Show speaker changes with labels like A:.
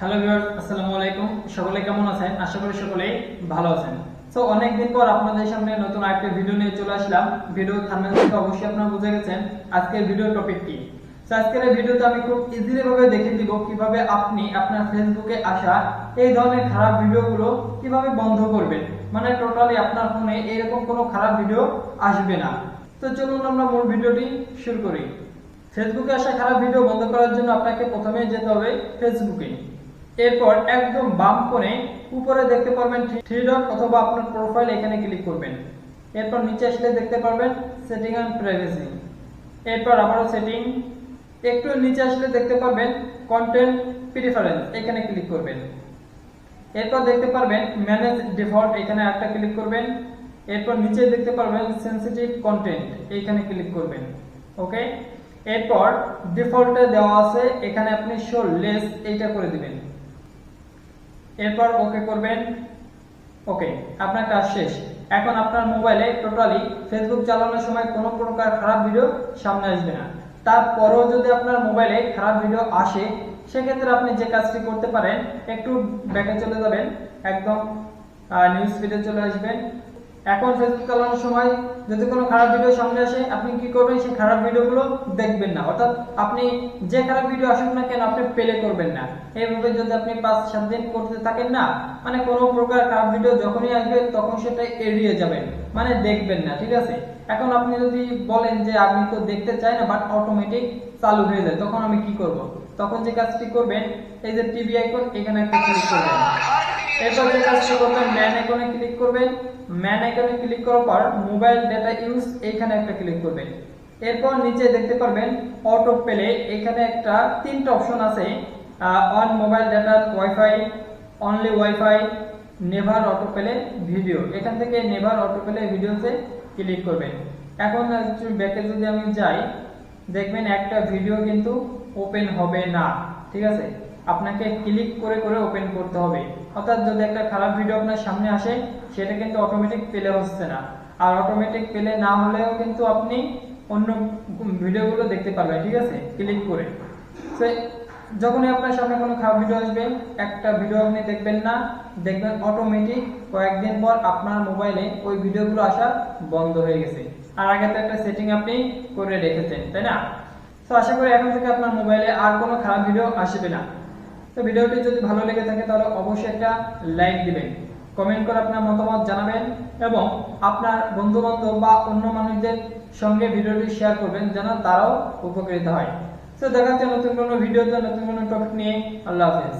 A: Hello viewers, আসসালামু আলাইকুম। সকলে কেমন আছেন? আশা করি সকলেই ভালো আছেন। সো অনেক দিন পর আপনাদের সামনে নতুন আরেকটা ভিডিও নিয়ে চলে আসলাম। ভিডিও থাম্বনেল থেকে অবশ্যই আপনারা বুঝে গেছেন আজকের ভিডিও টপিক কি। সো আজকের এই ভিডিওতে আমি খুব ইজিলি ভাবে দেখিয়ে দিব কিভাবে আপনি আপনার ফেসবুকে আসা এই ধরনের খারাপ ভিডিওগুলো কিভাবে বন্ধ করবেন। মানে টোটালি আপনার ফোনে এরকম কোনো খারাপ ভিডিও আসবে না। তো চলুন আমরা মূল ভিডিওটি শুরু করি। ফেসবুকে আসা খারাপ ভিডিও বন্ধ করার জন্য আপনাকে প্রথমে যেতে হবে ফেসবুকে। এরপর একদম বাম কোণে উপরে দেখতে পারবেন থ্রি ডট অথবা আপনার প্রোফাইল, এখানে ক্লিক করবেন। এরপর নিচে আসলে দেখতে পারবেন সেটিং এন্ড প্রাইভেসি। এরপর আবারও সেটিং, একটু নিচে আসলে দেখতে পারবেন কন্টেন্ট প্রিফারেন্স, এখানে ক্লিক করবেন। এরপর দেখতে পারবেন ম্যানেজ ডিফল্ট, এখানে একটা ক্লিক করবেন। এরপর নিচে দেখতে পারবেন সেনসিটিভ কন্টেন্ট, এইখানে ক্লিক করবেন। ওকে, এরপর ডিফল্টে দেওয়া আছে এখানে আপনি শো লেস এইটা করে দিবেন। এরপর ওকে করবেন। ওকে, আপনার কাজ শেষ। এখন আপনার মোবাইলে টোটালি ফেসবুক চালানোর সময় কোনো প্রকার খারাপ ভিডিও সামনে আসবে না। তারপরেও যদি আপনার মোবাইলে খারাপ ভিডিও আসে, সেক্ষেত্রে আপনি যে কাজটি করতে পারেন, একটু ব্যাকে চলে যাবেন, একদম নিউজ ফিডে চলে আসবেন। এখন ফেসবুক চালানোর সময় যদি কোনো খারাপ ভিডিও সামনে আসে, আপনি কি করবেন? সেই খারাপ ভিডিওগুলো দেখবেন না, অর্থাৎ আপনি যে খারাপ ভিডিও আসুক না কেন আপনি প্লে করবেন না। এইভাবে যদি আপনি 5-7 দিন করতে থাকেন না, মানে কোনো প্রকার খারাপ ভিডিও যখনই আসবে তখন সেটা এড়িয়ে যাবেন, মানে দেখবেন না, ঠিক আছে? এখন আপনি যদি বলেন যে আমি তো দেখতে চাই না বাট অটোমেটিক চালু হয়ে যায়, তখন আমি কি করব? তখন যে কাজটি করবেন, এই যে টিভি আইকন, এখানে একটা ক্লিক করবেন। এরপর যে কাজটি করবেন, ম্যান আইকনে ক্লিক করবেন। ম্যান আইকনে ক্লিক করার পর মোবাইল ডেটা ইউজ, এইখানে একটা ক্লিক করবেন। এরপর নিচে দেখতে পারবেন অটো প্লে, এখানে একটা তিনটা অপশন আছে, on mobile data, wifi, only wifi, never auto play video. এখান থেকে নেভার অটো প্লে ভিডিওতে ক্লিক করবেন। এখন ব্যাকে যদি আমি যাই, দেখবেন একটা ভিডিও কিন্তু ওপেন হবে না, ঠিক আছে? আপনাকে ক্লিক করে করে ওপেন করতে হবে। অর্থাৎ যদি একটা খারাপ ভিডিও আপনার সামনে আসে, সেটা কিন্তু অটোমেটিক প্লে হচ্ছে না। আর অটোমেটিক প্লে না হলেও কিন্তু আপনি অন্য ভিডিওগুলো দেখতে পারবেন, ঠিক আছে? ক্লিক করে। সো যখনই আপনার সামনে কোনো খারাপ ভিডিও আসবে, একটা ভিডিও আপনি দেখবেন না, দেখবেন অটোমেটিক কয়েকদিন পর আপনার মোবাইলে ওই ভিডিওগুলো আসা বন্ধ হয়ে গেছে। আর আগে তো একটা সেটিং আপনি করে রেখেছেন, তাই না? তো আশা করি এখন থেকে আপনার মোবাইলে আর কোনো খারাপ ভিডিও আসবে না। তো ভিডিওটি যদি ভালো লেগে থাকে তাহলে অবশ্যই একটা লাইক দিবেন, কমেন্ট করে আপনার মতামত জানাবেন এবং আপনার বন্ধু বান্ধব বা অন্য মানুষদের সঙ্গে ভিডিওটি শেয়ার করবেন যেন তারাও উপকৃত হয়। তো দেখা হচ্ছে নতুন কোনো ভিডিওতে নতুন কোনো টপিক নিয়ে। আল্লাহ হাফেজ।